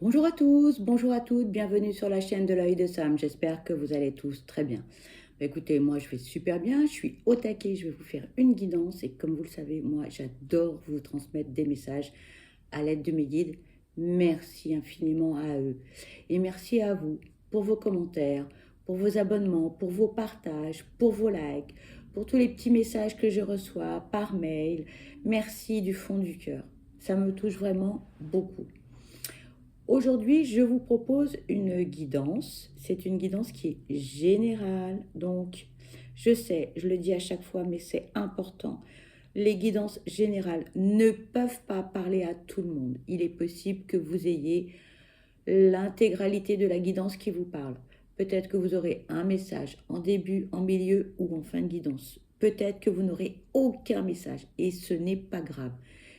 Bonjour à tous, bonjour à toutes, bienvenue sur la chaîne de l'œil de Sam. J'espère que vous allez tous très bien. Écoutez, moi je vais super bien, je suis au taquet, je vais vous faire une guidance et comme vous le savez, moi j'adore vous transmettre des messages à l'aide de mes guides. Merci infiniment à eux et merci à vous pour vos commentaires, pour vos abonnements, pour vos partages, pour vos likes, pour tous les petits messages que je reçois par mail. Merci du fond du cœur, ça me touche vraiment beaucoup. Aujourd'hui, je vous propose une guidance. C'est une guidance qui est générale. Donc, je sais, je le dis à chaque fois, mais c'est important. Les guidances générales ne peuvent pas parler à tout le monde. Il est possible que vous ayez l'intégralité de la guidance qui vous parle. Peut-être que vous aurez un message en début, en milieu ou en fin de guidance. Peut-être que vous n'aurez aucun message et ce n'est pas grave.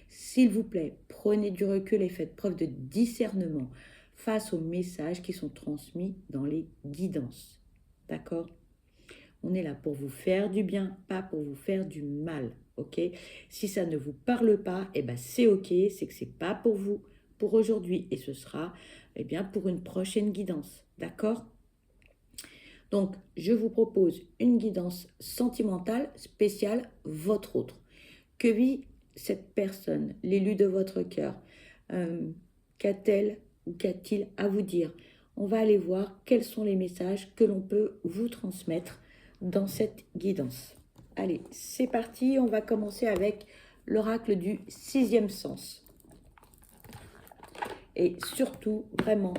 S'il vous plaît, prenez du recul et faites preuve de discernement face aux messages qui sont transmis dans les guidances. D'accord? On est là pour vous faire du bien, pas pour vous faire du mal. Ok? Si ça ne vous parle pas, eh ben c'est ok, c'est que c'est pas pour vous pour aujourd'hui et ce sera bien pour une prochaine guidance. D'accord? Donc, je vous propose une guidance sentimentale spéciale, votre autre. Que vit cette personne, l'élu de votre cœur? Qu'a-t-elle ou qu'a-t-il à vous dire? On va aller voir quels sont les messages que l'on peut vous transmettre dans cette guidance. Allez, c'est parti, on va commencer avec l'oracle du sixième sens. Et surtout, vraiment,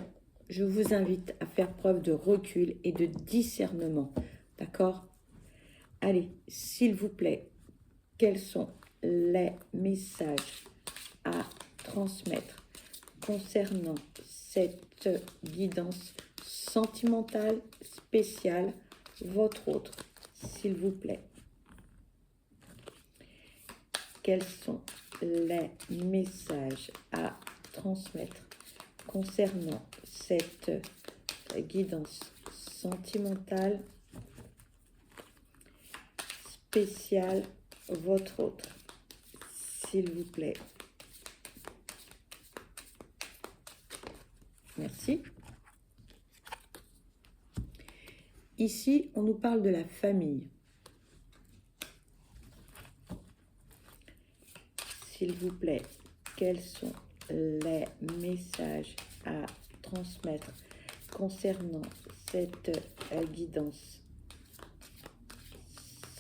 je vous invite à faire preuve de recul et de discernement. D'accord? Allez, s'il vous plaît, quels sont les messages à transmettre concernant cette guidance sentimentale spéciale, votre autre, s'il vous plaît? Quels sont les messages à transmettre concernant cette guidance sentimentale spéciale, votre autre, s'il vous plaît? Merci. Ici, on nous parle de la famille. S'il vous plaît, quels sont les messages à transmettre concernant cette guidance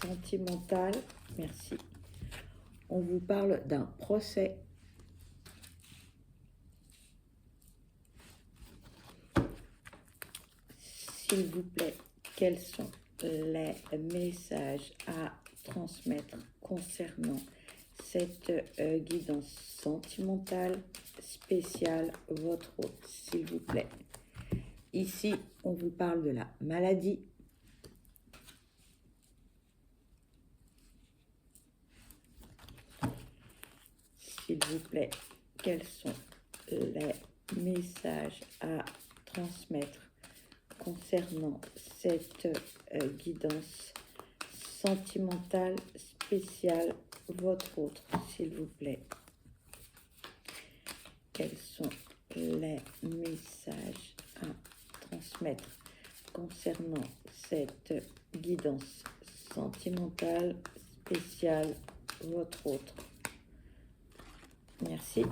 sentimentale? Merci. On vous parle d'un procès. S'il vous plaît, quels sont les messages à transmettre concernant cette guidance sentimentale spéciale, votre autre, s'il vous plaît? Ici, on vous parle de la maladie. S'il vous plaît, quels sont les messages à transmettre concernant cette guidance sentimentale spéciale, votre autre, s'il vous plaît? Quels sont les messages à transmettre concernant cette guidance sentimentale spéciale, votre autre? Merci.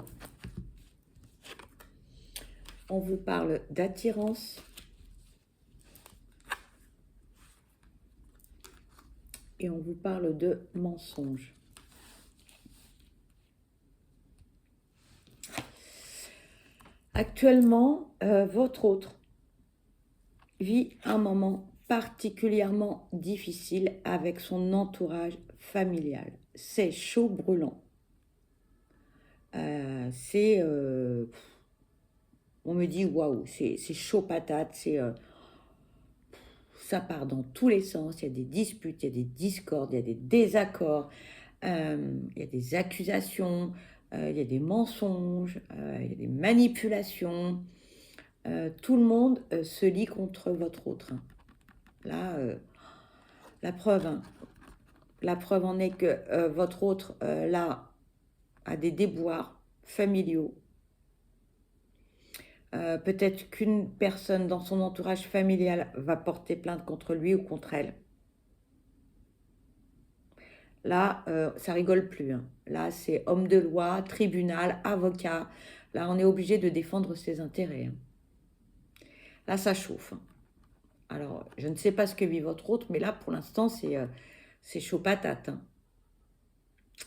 On vous parle d'attirance. Et on vous parle de mensonge. Actuellement, votre autre vit un moment particulièrement difficile avec son entourage familial. C'est chaud brûlant. On me dit waouh, c'est chaud patate, ça part dans tous les sens, il y a des disputes, il y a des discordes, il y a des désaccords, il y a des accusations, il y a des mensonges, il y a des manipulations. Tout le monde se lie contre votre autre. Hein. Là, la preuve, hein. La preuve en est que votre autre, là, a des déboires familiaux. Peut-être qu'une personne dans son entourage familial va porter plainte contre lui ou contre elle. Là, ça rigole plus, hein. Là, c'est homme de loi, tribunal, avocat. Là, on est obligé de défendre ses intérêts, hein. Là, ça chauffe, hein. Alors, je ne sais pas ce que vit votre autre, mais là, pour l'instant, c'est chaud patate, hein.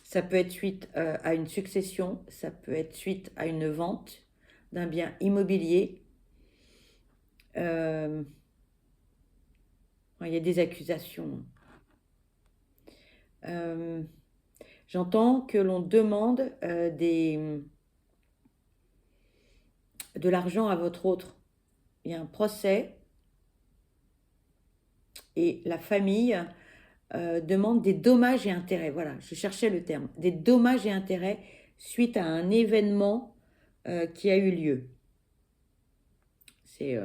Ça peut être suite à une succession, ça peut être suite à une vente d'un bien immobilier. Euh, il y a des accusations. Euh, J'entends que l'on demande de l'argent à votre autre. Il y a un procès et la famille demande des dommages et intérêts. Voilà, je cherchais le terme. Des dommages et intérêts suite à un événement qui a eu lieu. C'est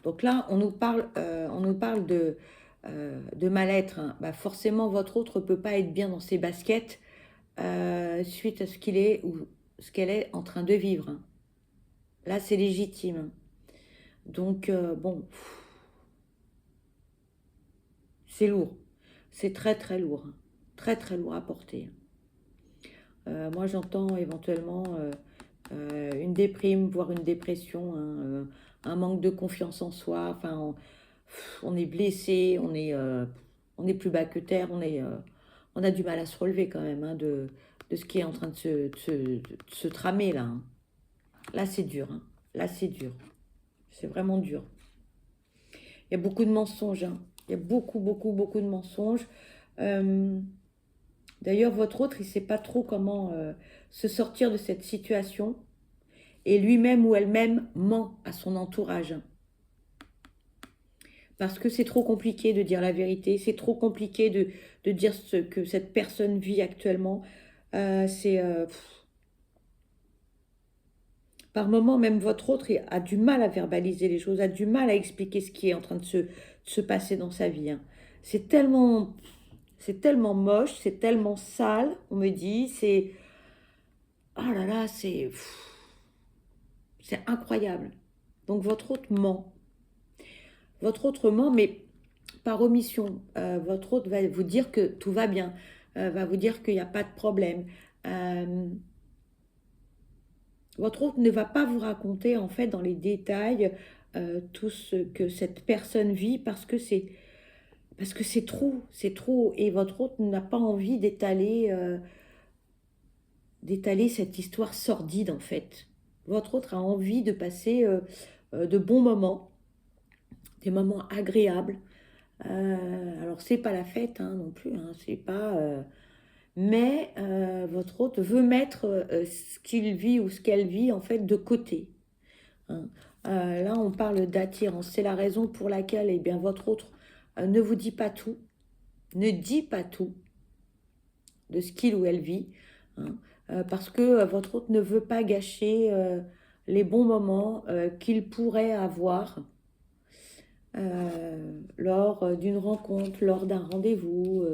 donc là, on nous parle de mal-être, hein. Bah forcément, votre autre ne peut pas être bien dans ses baskets suite à ce qu'il est ou ce qu'elle est en train de vivre, hein. Là, c'est légitime, hein. Donc, bon, c'est lourd. C'est très, très lourd, hein. Très, très lourd à porter. Moi, j'entends éventuellement une déprime, voire une dépression, hein, un manque de confiance en soi. Enfin, on est blessé, on est plus bas que terre, on a du mal à se relever quand même, hein, de ce qui est en train de se tramer là, hein. Là, c'est dur, hein. Là, c'est dur. C'est vraiment dur. Il y a beaucoup de mensonges, hein. Il y a beaucoup, beaucoup, beaucoup de mensonges. Euh, D'ailleurs, votre autre, il ne sait pas trop comment se sortir de cette situation. Et lui-même ou elle-même ment à son entourage, hein. Parce que c'est trop compliqué de dire la vérité, c'est trop compliqué de dire ce que cette personne vit actuellement. C'est par moment, même votre autre a du mal à verbaliser les choses, a du mal à expliquer ce qui est en train de se passer dans sa vie, hein. C'est tellement, c'est tellement moche, c'est tellement sale, on me dit, oh là là, c'est incroyable. Donc votre autre ment. Votre autre ment, mais par omission. Votre autre va vous dire que tout va bien, va vous dire qu'il n'y a pas de problème. Euh, Votre autre ne va pas vous raconter en fait dans les détails tout ce que cette personne vit parce que c'est trop et votre autre n'a pas envie d'étaler cette histoire sordide en fait. Votre autre a envie de passer de bons moments, des moments agréables. Alors c'est pas la fête, hein, non plus, hein, c'est pas. Mais votre hôte veut mettre ce qu'il vit ou ce qu'elle vit en fait de côté, hein. Là, on parle d'attirance. C'est la raison pour laquelle, eh bien, votre autre ne vous dit pas tout, ne dit pas tout de ce qu'il ou elle vit, hein, parce que votre autre ne veut pas gâcher les bons moments qu'il pourrait avoir lors d'une rencontre, lors d'un rendez-vous,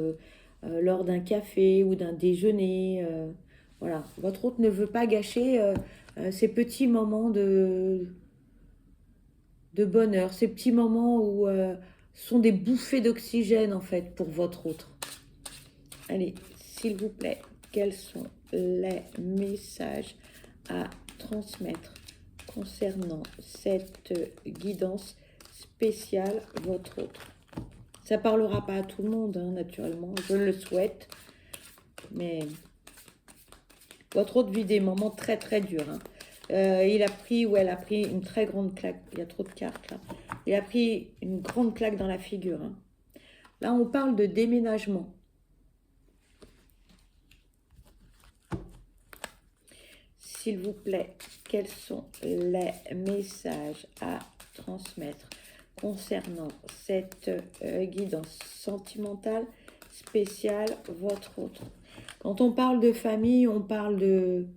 lors d'un café ou d'un déjeuner. Voilà, votre hôte ne veut pas gâcher ces petits moments de bonheur, ces petits moments où sont des bouffées d'oxygène en fait pour votre autre. Allez, s'il vous plaît, quels sont les messages à transmettre concernant cette guidance spéciale votre autre? Ça parlera pas à tout le monde, hein, naturellement, je le souhaite, mais votre autre vit des moments très très durs, hein. Il a pris ou elle a pris une très grande claque. Il y a trop de cartes là. Il a pris une grande claque dans la figure, hein. Là, on parle de déménagement. S'il vous plaît, quels sont les messages à transmettre concernant cette guidance sentimentale spéciale votre autre? Quand on parle de famille, on parle de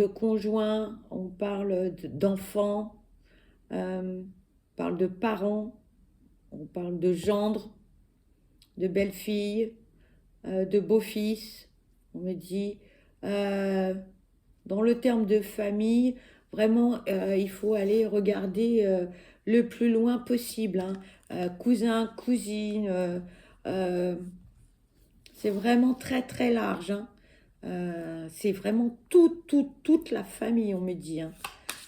conjoint, on parle d'enfants, on parle de parents, on parle de gendre, de belle-fille, de beau-fils. On me dit, dans le terme de famille, Vraiment, il faut aller regarder le plus loin possible, hein. Cousin, cousine, euh, c'est vraiment très très large, hein. C'est vraiment toute la famille, on me dit, hein.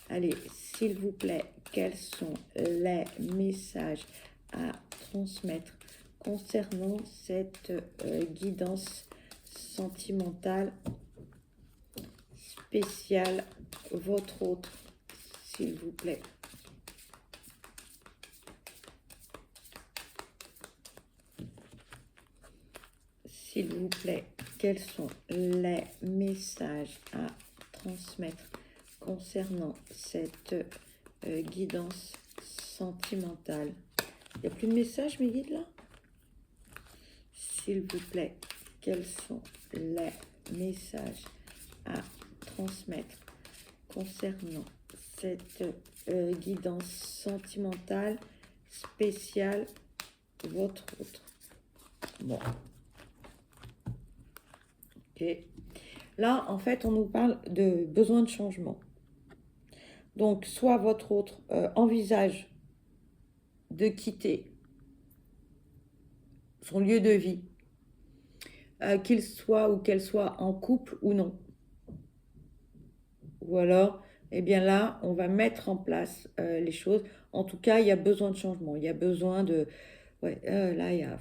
Allez, s'il vous plaît, quels sont les messages à transmettre concernant cette guidance sentimentale spéciale, votre autre, s'il vous plaît. S'il vous plaît, quels sont les messages à transmettre concernant cette guidance sentimentale? Il n'y a plus de messages, mes guides, là? S'il vous plaît, quels sont les messages à transmettre concernant cette guidance sentimentale spéciale, votre autre? Bon. Ok. Là, en fait, on nous parle de besoin de changement. Donc, soit votre autre envisage de quitter son lieu de vie, qu'il soit ou qu'elle soit en couple ou non. Ou alors, eh bien là, on va mettre en place les choses. En tout cas, il y a besoin de changement. Il y a besoin de... Ouais, là, il y a...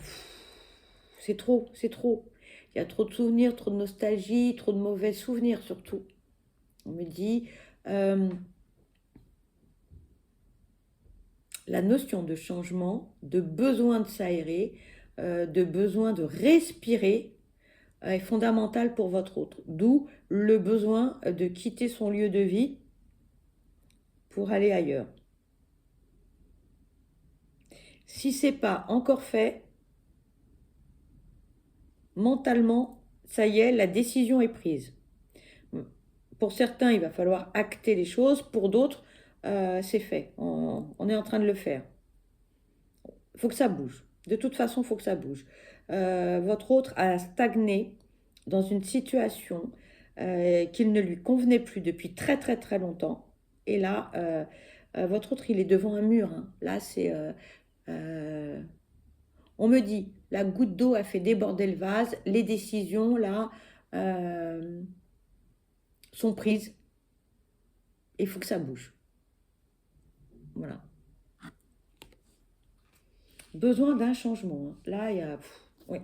C'est trop, c'est trop. Il y a trop de souvenirs, trop de nostalgie, trop de mauvais souvenirs surtout. On me dit... la notion de changement, de besoin de s'aérer, de besoin de respirer est fondamentale pour votre autre. D'où le besoin de quitter son lieu de vie pour aller ailleurs. Si ce n'est pas encore fait, mentalement, ça y est, la décision est prise. Pour certains, il va falloir acter les choses. Pour d'autres, c'est fait. On est en train de le faire. Il faut que ça bouge. De toute façon, il faut que ça bouge. Votre autre a stagné dans une situation qu'il ne lui convenait plus depuis très très très longtemps. Et là, votre autre, il est devant un mur, hein. Là, c'est... on me dit, la goutte d'eau a fait déborder le vase. Les décisions, là, sont prises. Il faut que ça bouge. Voilà. Besoin d'un changement, hein. Là, il y a... oui.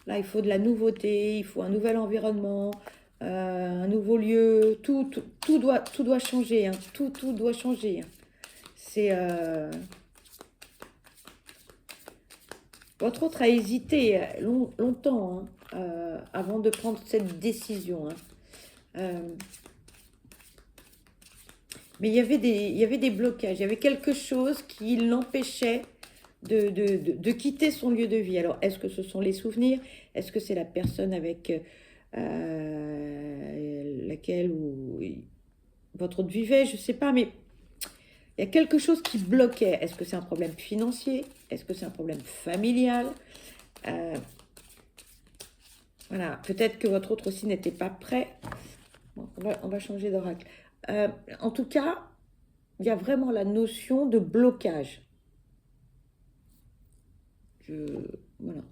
Là, il faut de la nouveauté, il faut un nouvel environnement, un nouveau lieu. Tout doit changer, hein. Tout doit changer, hein. C'est... Votre autre a hésité longtemps, hein, avant de prendre cette décision, hein. Mais il y avait des blocages, il y avait quelque chose qui l'empêchait de quitter son lieu de vie. Alors, est-ce que ce sont les souvenirs? Est-ce que c'est la personne avec laquelle votre autre vivait? Je ne sais pas, mais il y a quelque chose qui bloquait. Est-ce que c'est un problème financier? Est-ce que c'est un problème familial? Voilà, peut-être que votre autre aussi n'était pas prêt. Bon, on va changer d'oracle. En tout cas, il y a vraiment la notion de blocage. Voilà.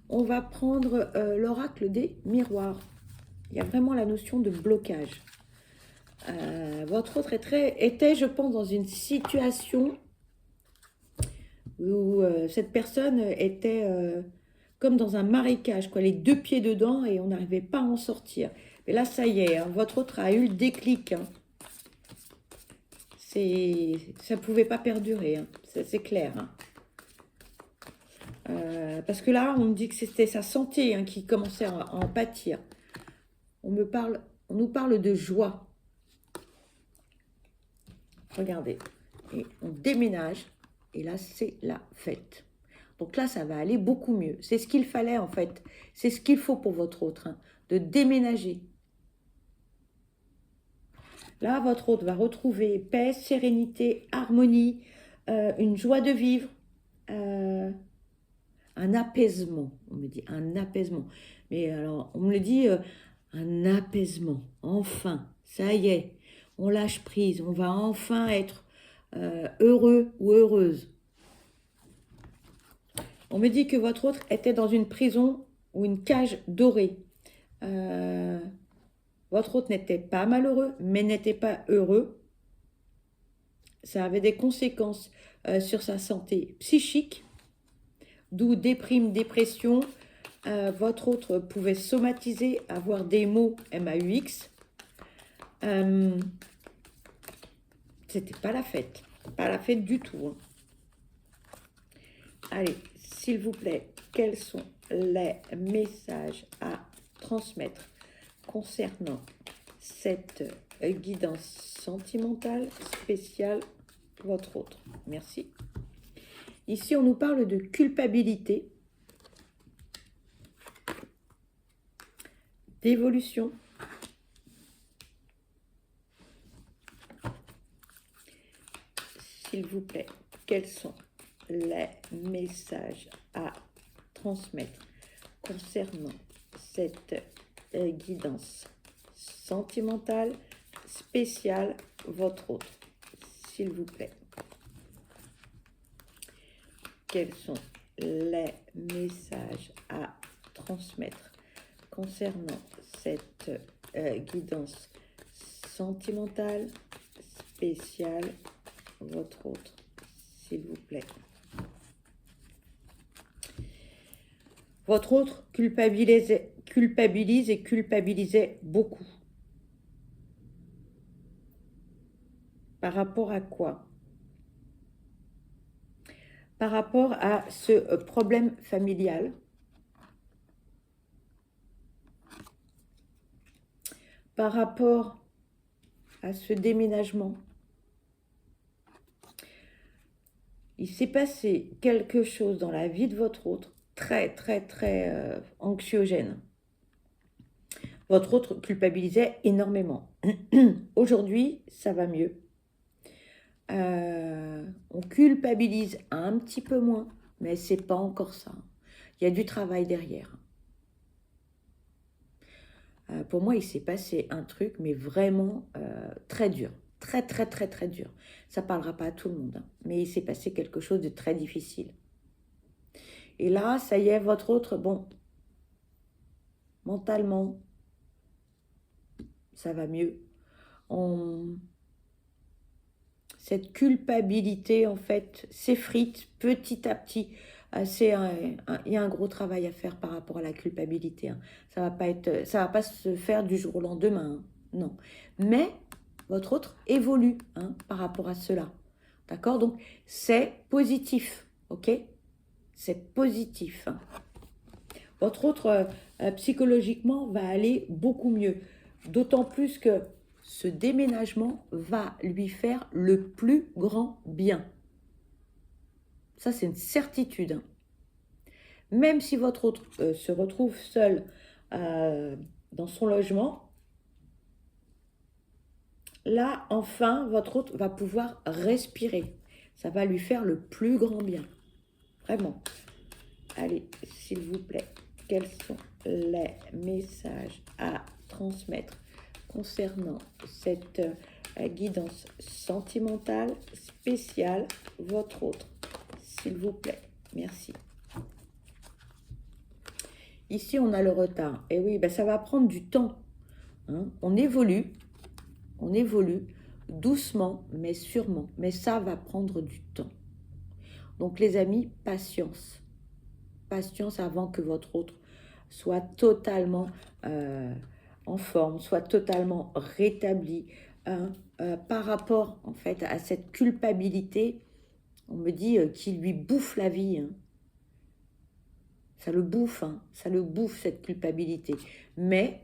On va prendre l'oracle des miroirs. Il y a vraiment la notion de blocage. Votre autre était, je pense, dans une situation où cette personne était comme dans un marécage, quoi, les deux pieds dedans et on n'arrivait pas à en sortir. Mais là, ça y est, hein, votre autre a eu le déclic, hein. Ça ne pouvait pas perdurer, hein. C'est clair, hein. Parce que là, on me dit que c'était sa santé, hein, qui commençait à en pâtir. On nous parle de joie. Regardez, et on déménage, et là, c'est la fête. Donc là, ça va aller beaucoup mieux. C'est ce qu'il fallait, en fait. C'est ce qu'il faut pour votre autre, hein, de déménager. Là, votre autre va retrouver paix, sérénité, harmonie, une joie de vivre, un apaisement. On me dit un apaisement. Mais alors, on me le dit un apaisement. Enfin, ça y est, on lâche prise, on va enfin être heureux ou heureuse. On me dit que votre autre était dans une prison ou une cage dorée. Votre autre n'était pas malheureux, mais n'était pas heureux. Ça avait des conséquences sur sa santé psychique, d'où déprime, dépression. Votre autre pouvait somatiser, avoir des mots MAUX. C'était pas la fête du tout. Hein. Allez, s'il vous plaît, quels sont les messages à transmettre concernant cette guidance sentimentale spéciale votre autre? Merci. Ici, on nous parle de culpabilité, d'évolution, s'il vous plaît, quels sont les messages à transmettre concernant cette guidance sentimentale spéciale votre autre, s'il vous plaît. Quels sont les messages à transmettre concernant cette guidance sentimentale spéciale votre autre, s'il vous plaît. Votre autre culpabilise et culpabilisait beaucoup. Par rapport à quoi? Par rapport à ce problème familial. Par rapport à ce déménagement. Il s'est passé quelque chose dans la vie de votre autre très anxiogène. Votre autre culpabilisait énormément. Aujourd'hui, ça va mieux. On culpabilise un petit peu moins, mais c'est pas encore ça. Il y a du travail derrière. Pour moi, il s'est passé un truc, mais vraiment très dur. Très dur. Ça ne parlera pas à tout le monde, hein, mais il s'est passé quelque chose de très difficile. Et là, ça y est, votre autre, bon, mentalement, ça va mieux. Cette culpabilité, en fait, s'effrite petit à petit. Il y a un gros travail à faire par rapport à la culpabilité. Hein. Ça va pas se faire du jour au lendemain. Hein. Non. Mais votre autre évolue hein, par rapport à cela. D'accord? Donc, c'est positif. OK? C'est positif. Hein. Votre autre, psychologiquement, va aller beaucoup mieux. D'autant plus que ce déménagement va lui faire le plus grand bien. Ça, c'est une certitude. Hein. Même si votre autre se retrouve seul dans son logement, là, enfin, votre autre va pouvoir respirer. Ça va lui faire le plus grand bien. Vraiment. Allez, s'il vous plaît, quels sont les messages à transmettre concernant cette guidance sentimentale spéciale, votre autre, s'il vous plaît. Merci. Ici, on a le retard. Et oui, ben, ça va prendre du temps. Hein. On évolue doucement, mais sûrement. Mais ça va prendre du temps. Donc, les amis, patience. Patience avant que votre autre soit totalement en forme, soit totalement rétabli. Hein, par rapport, en fait, à cette culpabilité, on me dit qu'il lui bouffe la vie. Hein. Ça le bouffe, hein, ça le bouffe cette culpabilité. Mais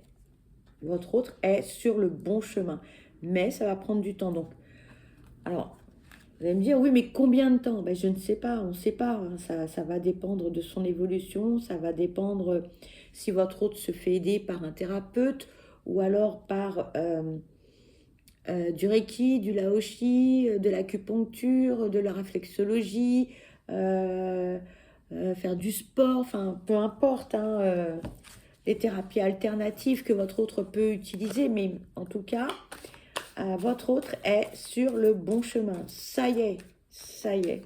votre autre est sur le bon chemin. Mais ça va prendre du temps. Donc, alors, vous allez me dire, oui, mais combien de temps? Ben, je ne sais pas, on ne sait pas. Hein. Ça va dépendre de son évolution. Ça va dépendre si votre autre se fait aider par un thérapeute ou alors par du Reiki, du Laoshi, de l'acupuncture, de la réflexologie, faire du sport, enfin, peu importe. Hein, les thérapies alternatives que votre autre peut utiliser, mais en tout cas, votre autre est sur le bon chemin. Ça y est, ça y est.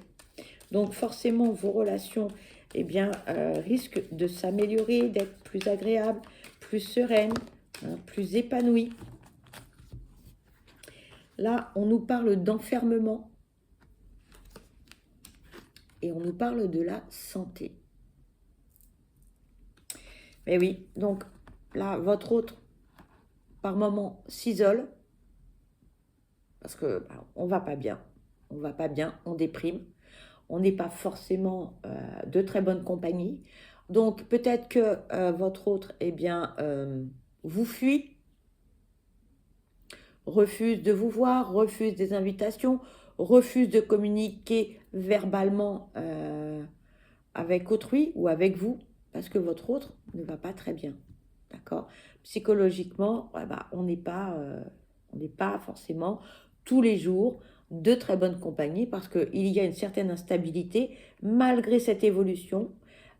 Donc forcément, vos relations eh bien, risquent de s'améliorer, d'être plus agréables, plus sereines, hein, plus épanouies. Là, on nous parle d'enfermement et on nous parle de la santé. Mais oui, donc là, votre autre, par moment, s'isole parce que on va pas bien. On va pas bien, on déprime. On n'est pas forcément de très bonne compagnie. Donc peut-être que votre autre, eh bien, vous fuit, refuse de vous voir, refuse des invitations, refuse de communiquer verbalement avec autrui ou avec vous, parce que votre autre ne va pas très bien. D'accord? Psychologiquement, on n'est pas forcément tous les jours de très bonne compagnie parce qu'il y a une certaine instabilité malgré cette évolution,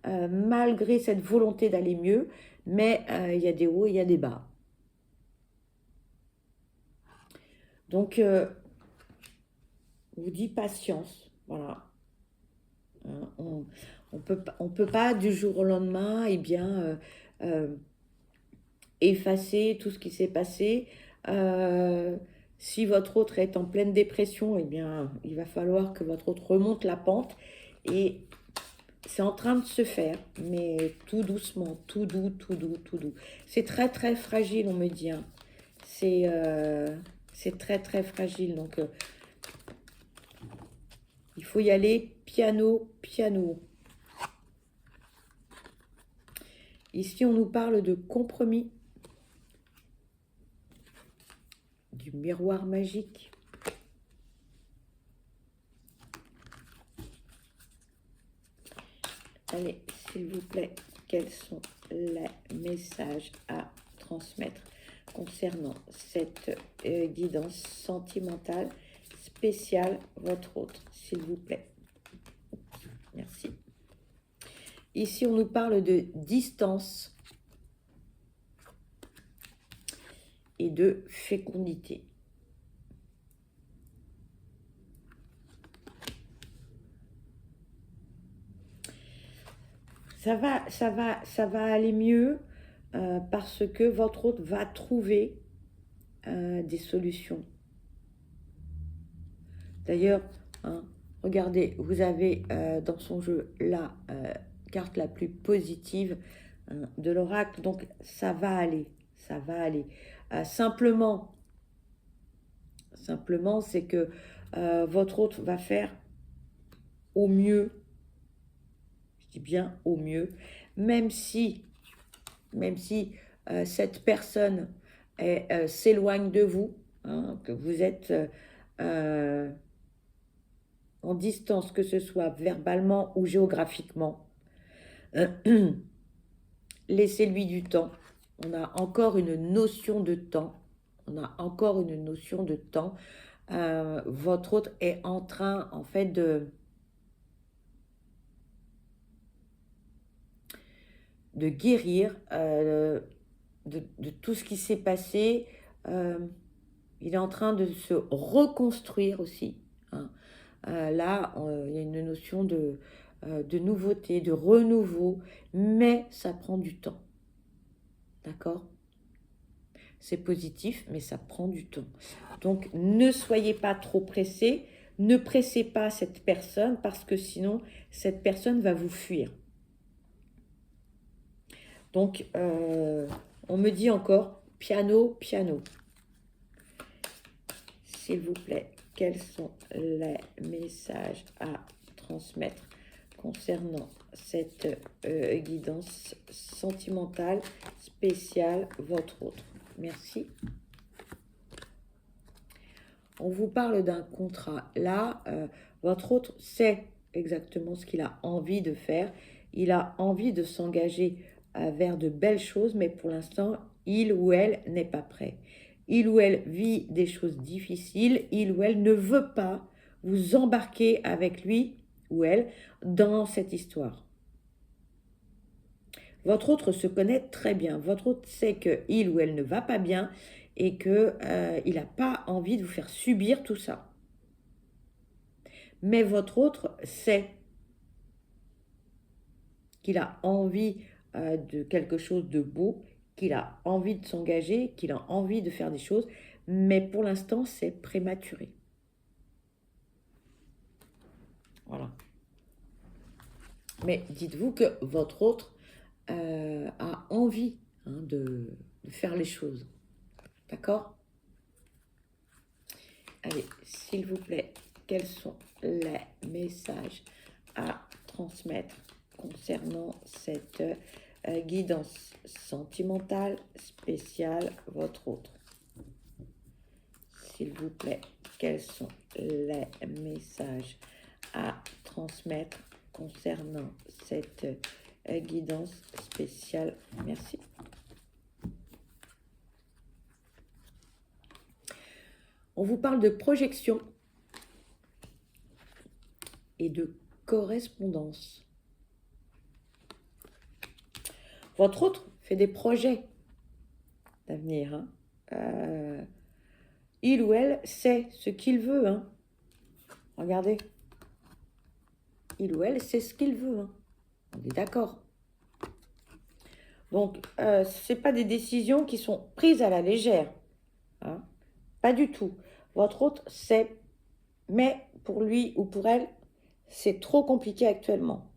malgré cette volonté d'aller mieux, mais il y a des hauts et il y a des bas. Donc, on vous dit patience, voilà. On peut pas du jour au lendemain, eh bien, effacer tout ce qui s'est passé. Si votre autre est en pleine dépression, eh bien, il va falloir que votre autre remonte la pente. Et c'est en train de se faire, mais tout doucement, tout doux, tout doux, tout doux. C'est très, très fragile, on me dit. Hein. C'est très, très fragile. Donc, il faut y aller piano, piano. Ici, on nous parle de compromis. Du miroir magique. Allez, s'il vous plaît, quels sont les messages à transmettre concernant cette guidance sentimentale spéciale, votre autre, s'il vous plaît. Merci. Ici, on nous parle de distance et de fécondité. Ça va aller mieux parce que votre autre va trouver des solutions. D'ailleurs, hein, regardez, vous avez dans son jeu la carte la plus positive de l'oracle, donc ça va aller, ça va aller. Simplement, c'est que votre autre va faire au mieux, je dis bien au mieux, même si cette personne s'éloigne de vous, hein, que vous êtes en distance, que ce soit verbalement ou géographiquement. Laissez-lui du temps. On a encore une notion de temps. Votre autre est en train, en fait, de guérir de tout ce qui s'est passé. Il est en train de se reconstruire aussi. Hein. Là, il y a une notion de nouveauté, de renouveau, mais ça prend du temps. D'accord? C'est positif, mais ça prend du temps. Donc, ne soyez pas trop pressés. Ne pressez pas cette personne parce que sinon, cette personne va vous fuir. Donc, on me dit encore piano, piano. S'il vous plaît, quels sont les messages à transmettre concernant cette guidance sentimentale spéciale, votre autre? Merci. On vous parle d'un contrat. Là, votre autre sait exactement ce qu'il a envie de faire. Il a envie de s'engager vers de belles choses, mais pour l'instant, il ou elle n'est pas prêt. Il ou elle vit des choses difficiles. Il ou elle ne veut pas vous embarquer avec lui ou elle dans cette histoire. Votre autre se connaît très bien. Votre autre sait qu'il ou elle ne va pas bien et qu'il n'a pas envie de vous faire subir tout ça. Mais votre autre sait qu'il a envie de quelque chose de beau, qu'il a envie de s'engager, qu'il a envie de faire des choses, mais pour l'instant, c'est prématuré. Voilà. Mais dites-vous que votre autre a envie de faire les choses. D'accord? Allez, s'il vous plaît, quels sont les messages à transmettre concernant cette guidance sentimentale spéciale, votre autre? S'il vous plaît, quels sont les messages à transmettre concernant cette guidance spéciale? Merci. On vous parle de projection et de correspondance. Votre autre fait des projets d'avenir. Il ou elle sait ce qu'il veut. Regardez. Il ou elle sait ce qu'il veut. On est d'accord. Donc, ce n'est pas des décisions qui sont prises à la légère. Pas du tout. Votre autre sait, mais pour lui ou pour elle, c'est trop compliqué actuellement.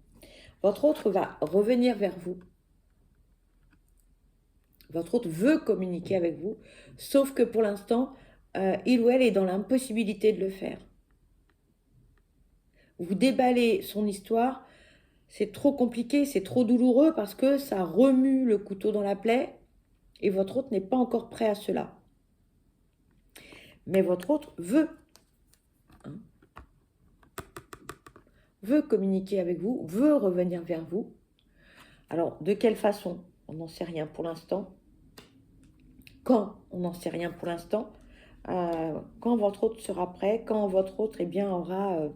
Votre autre va revenir vers vous. Votre autre veut communiquer avec vous, sauf que pour l'instant, il ou elle est dans l'impossibilité de le faire. Vous déballez son histoire, c'est trop compliqué, c'est trop douloureux parce que ça remue le couteau dans la plaie et votre autre n'est pas encore prêt à cela. Mais votre autre veut communiquer avec vous, veut revenir vers vous. Alors, de quelle façon? On n'en sait rien pour l'instant. Quand? On n'en sait rien pour l'instant. Quand votre autre sera prêt, quand votre autre aura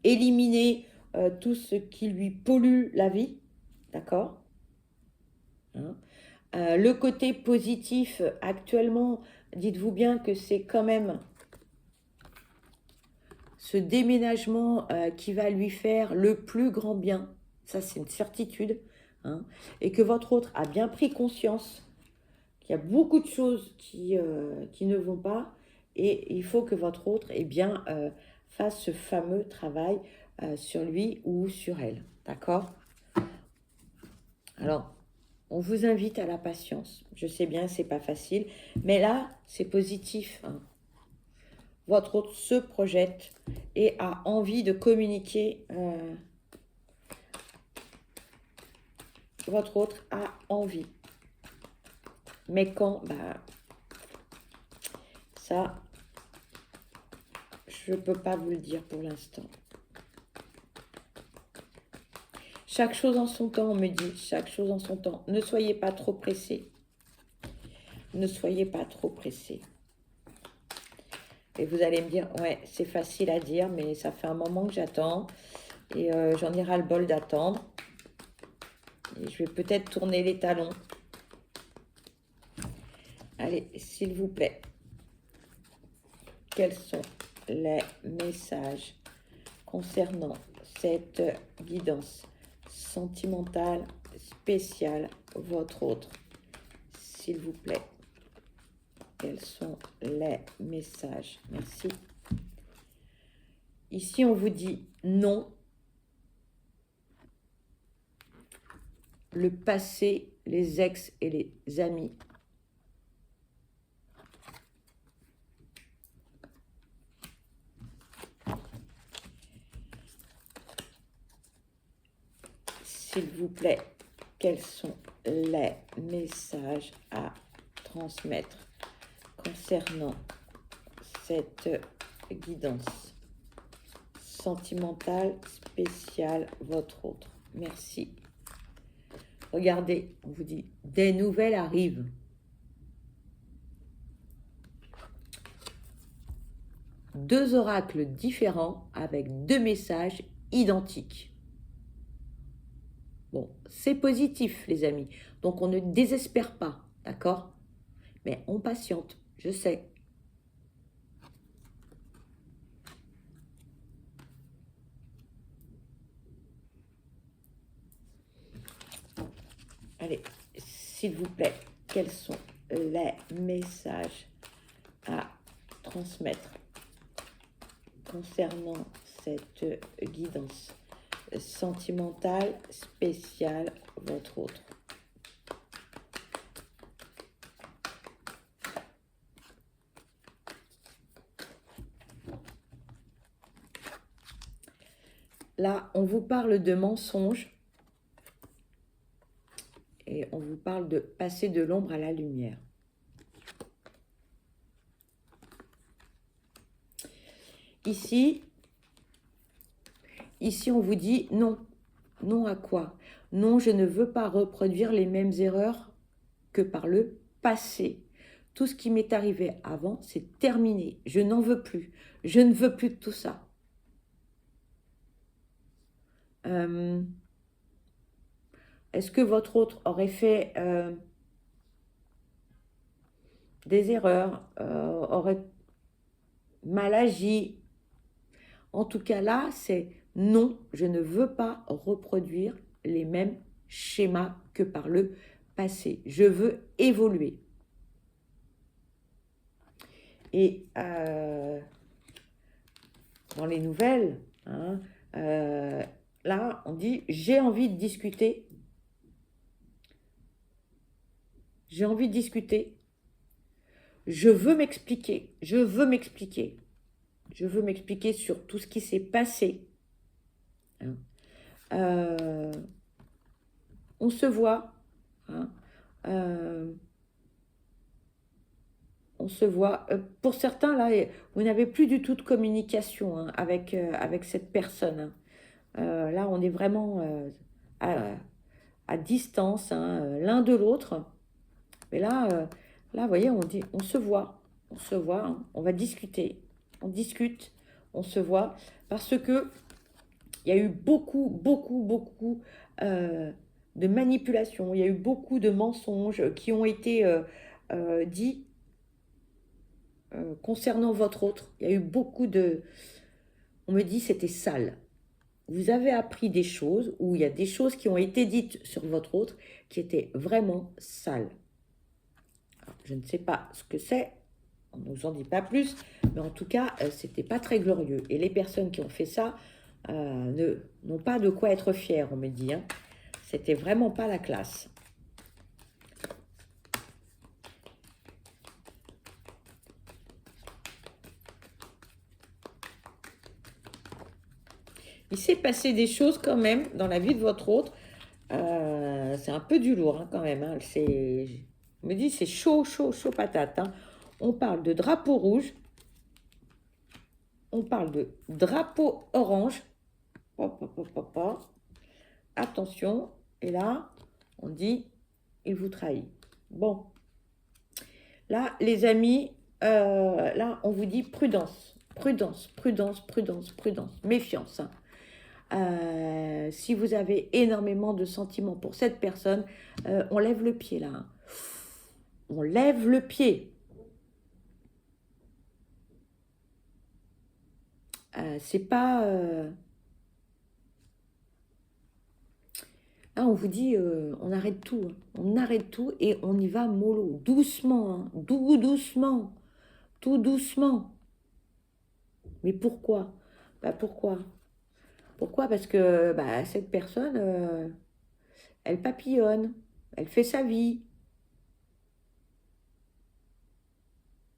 éliminé tout ce qui lui pollue la vie, d'accord? Le côté positif actuellement, dites-vous bien que c'est quand même ce déménagement qui va lui faire le plus grand bien, ça c'est une certitude, et que votre autre a bien pris conscience qu'il y a beaucoup de choses qui ne vont pas, et il faut que votre autre fasse ce fameux travail sur lui ou sur elle, d'accord? Alors, on vous invite à la patience. Je sais bien, c'est pas facile, mais là, c'est positif. Votre autre se projette et a envie de communiquer. Votre autre a envie. Mais quand? Ça, je ne peux pas vous le dire pour l'instant. Chaque chose en son temps, on me dit. Chaque chose en son temps. Ne soyez pas trop pressés. Ne soyez pas trop pressés. Et vous allez me dire, ouais, c'est facile à dire, mais ça fait un moment que j'attends. Et j'en ai ras le bol d'attendre. Et je vais peut-être tourner les talons. Allez, s'il vous plaît. Quels sont les messages concernant cette guidance sentimentale spéciale, votre autre? S'il vous plaît. Quels sont les messages? Merci. Ici, on vous dit non. Le passé, les ex et les amis. S'il vous plaît, quels sont les messages à transmettre concernant cette guidance sentimentale spéciale, votre autre? Merci. Regardez, on vous dit, des nouvelles arrivent. Deux oracles différents avec deux messages identiques. Bon, c'est positif, les amis. Donc, on ne désespère pas, d'accord? Mais on patiente, je sais. Allez, s'il vous plaît, quels sont les messages à transmettre concernant cette guidance sentimentale spéciale, votre autre? Là, on vous parle de mensonges et on vous parle de passer de l'ombre à la lumière. Ici, on vous dit non. Non à quoi? Non, je ne veux pas reproduire les mêmes erreurs que par le passé. Tout ce qui m'est arrivé avant, c'est terminé. Je n'en veux plus. Je ne veux plus de tout ça. Est-ce que votre autre aurait fait des erreurs, aurait mal agi? En tout cas là, c'est non, je ne veux pas reproduire les mêmes schémas que par le passé. Je veux évoluer. Et dans les nouvelles, hein, là, on dit « j'ai envie de discuter ». J'ai envie de discuter. Je veux m'expliquer. Je veux m'expliquer. Je veux m'expliquer sur tout ce qui s'est passé. Hein. On se voit. Hein. On se voit. Pour certains, là, vous n'avez plus du tout de communication hein, avec cette personne. Hein. Là, on est vraiment à distance, hein, l'un de l'autre. Mais là, vous voyez, on dit, on se voit, hein, on va discuter, on discute, on se voit, parce que il y a eu beaucoup de manipulations, il y a eu beaucoup de mensonges qui ont été dits concernant votre autre. Il y a eu beaucoup de... On me dit c'était sale. Vous avez appris des choses, ou il y a des choses qui ont été dites sur votre autre qui étaient vraiment sales. Je ne sais pas ce que c'est, on ne nous en dit pas plus, mais en tout cas, c'était pas très glorieux. Et les personnes qui ont fait ça n'ont pas de quoi être fières, on me dit. Hein. C'était vraiment pas la classe. Il s'est passé des choses quand même dans la vie de votre autre. C'est un peu du lourd hein, quand même. Hein. On me dit c'est chaud patate. Hein. On parle de drapeau rouge. On parle de drapeau orange. Attention. Et là, on dit il vous trahit. Bon. Là, les amis, là, on vous dit prudence. Prudence. Méfiance. Hein. Si vous avez énormément de sentiments pour cette personne, on lève le pied là. Hein. On lève le pied. C'est pas... Là, on vous dit, on arrête tout. Hein. On arrête tout et on y va mollo. Doucement. Hein. Doucement. Tout doucement. Mais pourquoi? Pourquoi? Pourquoi? Parce que cette personne, elle papillonne, elle fait sa vie.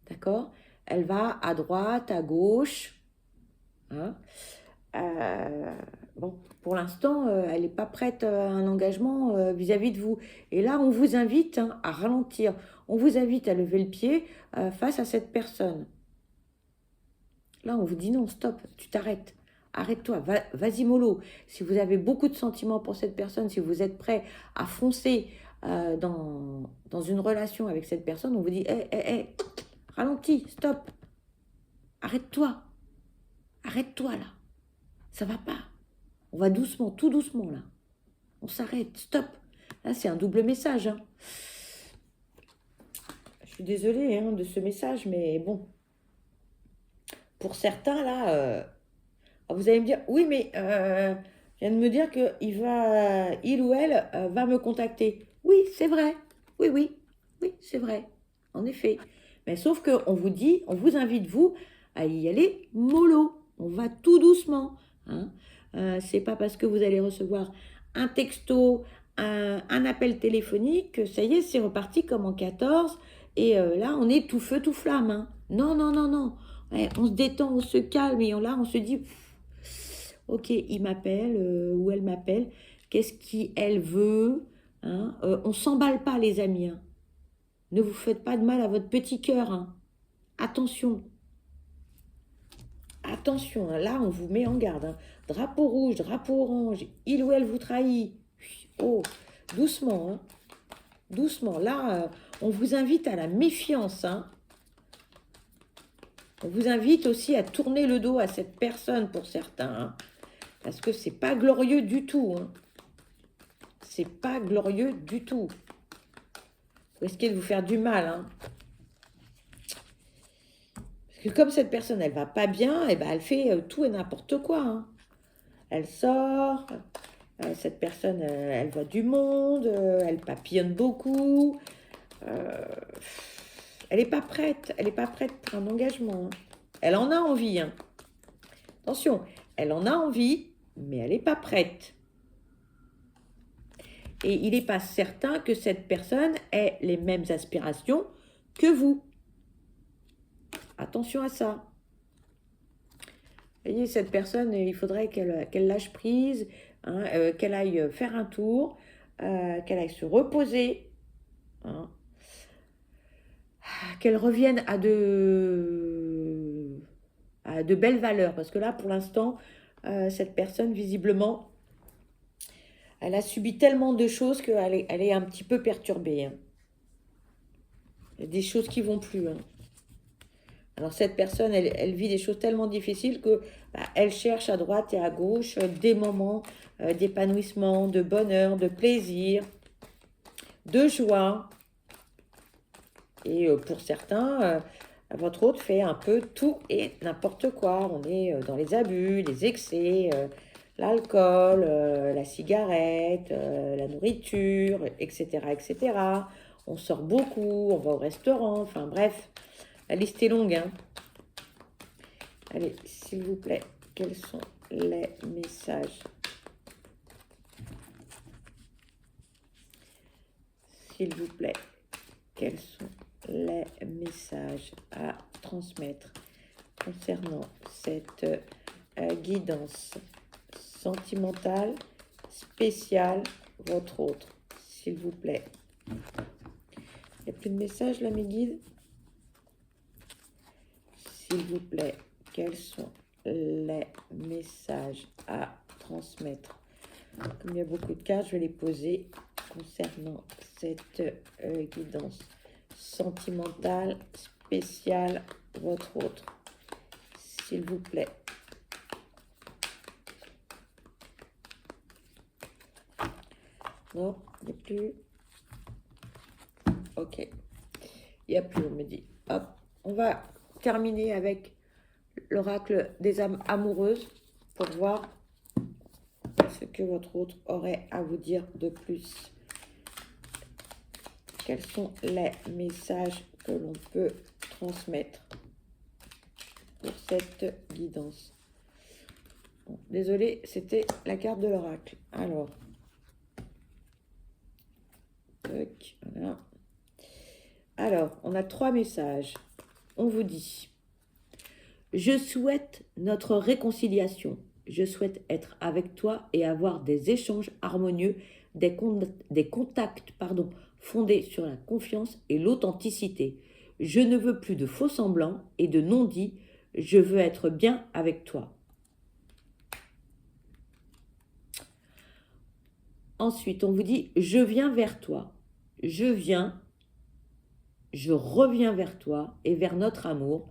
D'accord? Elle va à droite, à gauche. Hein? Bon, pour l'instant, elle n'est pas prête à un engagement vis-à-vis de vous. Et là, on vous invite hein, à ralentir. On vous invite à lever le pied face à cette personne. Là, on vous dit non, stop, tu t'arrêtes. Arrête-toi, vas-y mollo. Si vous avez beaucoup de sentiments pour cette personne, si vous êtes prêt à foncer dans une relation avec cette personne, on vous dit, ralentis, stop. Arrête-toi. Arrête-toi là. Ça va pas. On va doucement, tout doucement là. On s'arrête, stop. Là, c'est un double message. Hein. Je suis désolée hein, de ce message, mais bon. Pour certains, là, vous allez me dire, oui, mais je viens de me dire il ou elle va me contacter. Oui, c'est vrai. Oui, oui, oui, c'est vrai. En effet. Mais sauf qu'on vous dit, on vous invite, vous, à y aller mollo. On va tout doucement. Hein. C'est pas parce que vous allez recevoir un texto, un appel téléphonique que ça y est, c'est reparti comme en 14. Et là, on est tout feu, tout flamme. Hein. Non, non, non, non. Ouais, on se détend, on se calme et là, on se dit, ok, il m'appelle ou elle m'appelle. Qu'est-ce qu'elle veut hein on s'emballe pas, les amis. Hein. Ne vous faites pas de mal à votre petit cœur. Hein. Attention. Attention, hein. Là, on vous met en garde. Hein. Drapeau rouge, drapeau orange. Il ou elle vous trahit. Oh, doucement. Hein. Doucement. Là, on vous invite à la méfiance. Hein. On vous invite aussi à tourner le dos à cette personne pour certains. Hein. Parce que c'est pas glorieux du tout. Hein. C'est pas glorieux du tout. Vous risquez de vous faire du mal. Hein. Parce que comme cette personne, elle va pas bien, et ben elle fait tout et n'importe quoi. Hein. Elle sort, cette personne, elle voit du monde, elle papillonne beaucoup. Elle n'est pas prête. Elle n'est pas prête pour un engagement. Hein. Elle en a envie. Hein. Attention, elle en a envie, mais elle n'est pas prête. Et il n'est pas certain que cette personne ait les mêmes aspirations que vous. Attention à ça. Vous voyez, cette personne, il faudrait qu'elle lâche prise, hein, qu'elle aille faire un tour, qu'elle aille se reposer, hein, qu'elle revienne à de belles valeurs. Parce que là, pour l'instant, cette personne, visiblement, elle a subi tellement de choses qu'elle est un petit peu perturbée. Hein. Il y a des choses qui ne vont plus. Hein. Alors cette personne, elle vit des choses tellement difficiles que elle cherche à droite et à gauche des moments d'épanouissement, de bonheur, de plaisir, de joie. Et pour certains, votre hôte fait un peu tout et n'importe quoi. On est dans les abus, les excès, l'alcool, la cigarette, la nourriture, etc., etc. On sort beaucoup, on va au restaurant, enfin bref, la liste est longue. Hein. Allez, s'il vous plaît, quels sont les messages? S'il vous plaît, quels sont les messages à transmettre concernant cette guidance sentimentale, spéciale, votre autre, s'il vous plaît. Il n'y a plus de messages là, mes guides? S'il vous plaît, quels sont les messages à transmettre? Comme il y a beaucoup de cartes, je vais les poser concernant cette guidance sentimentale, spéciale, votre autre. S'il vous plaît. Non, il n'y a plus. Ok. Il n'y a plus, on me dit. Hop, on va terminer avec l'oracle des âmes amoureuses pour voir ce que votre autre aurait à vous dire de plus. Quels sont les messages que l'on peut transmettre pour cette guidance? Bon, désolé, c'était la carte de l'oracle. Alors, voilà. Alors, on a 3 messages. On vous dit: je souhaite notre réconciliation. Je souhaite être avec toi et avoir des échanges harmonieux, des contacts fondés sur la confiance et l'authenticité. Je ne veux plus de faux semblants et de non-dits. Je veux être bien avec toi. Ensuite, on vous dit: je viens vers toi. Je reviens vers toi et vers notre amour.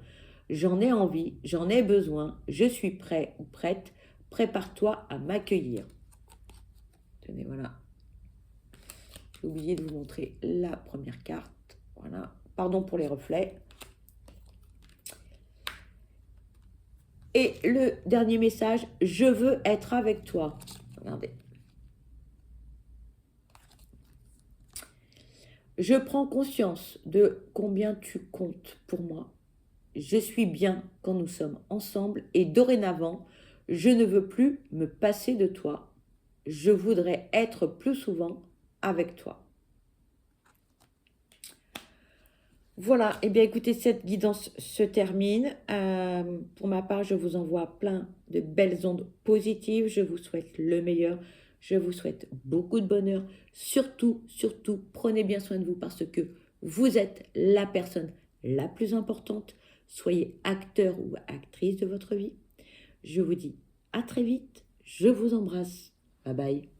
J'en ai envie, j'en ai besoin, je suis prêt ou prête. Prépare-toi à m'accueillir. Tenez, voilà. J'ai oublié de vous montrer la première carte. Voilà. Pardon pour les reflets. Et le dernier message, je veux être avec toi. Regardez. Je prends conscience de combien tu comptes pour moi. Je suis bien quand nous sommes ensemble et dorénavant, je ne veux plus me passer de toi. Je voudrais être plus souvent avec toi. Voilà, et bien écoutez, cette guidance se termine. Pour ma part, je vous envoie plein de belles ondes positives. Je vous souhaite le meilleur. Je vous souhaite beaucoup de bonheur. Surtout, surtout, prenez bien soin de vous parce que vous êtes la personne la plus importante. Soyez acteur ou actrice de votre vie. Je vous dis à très vite. Je vous embrasse. Bye bye.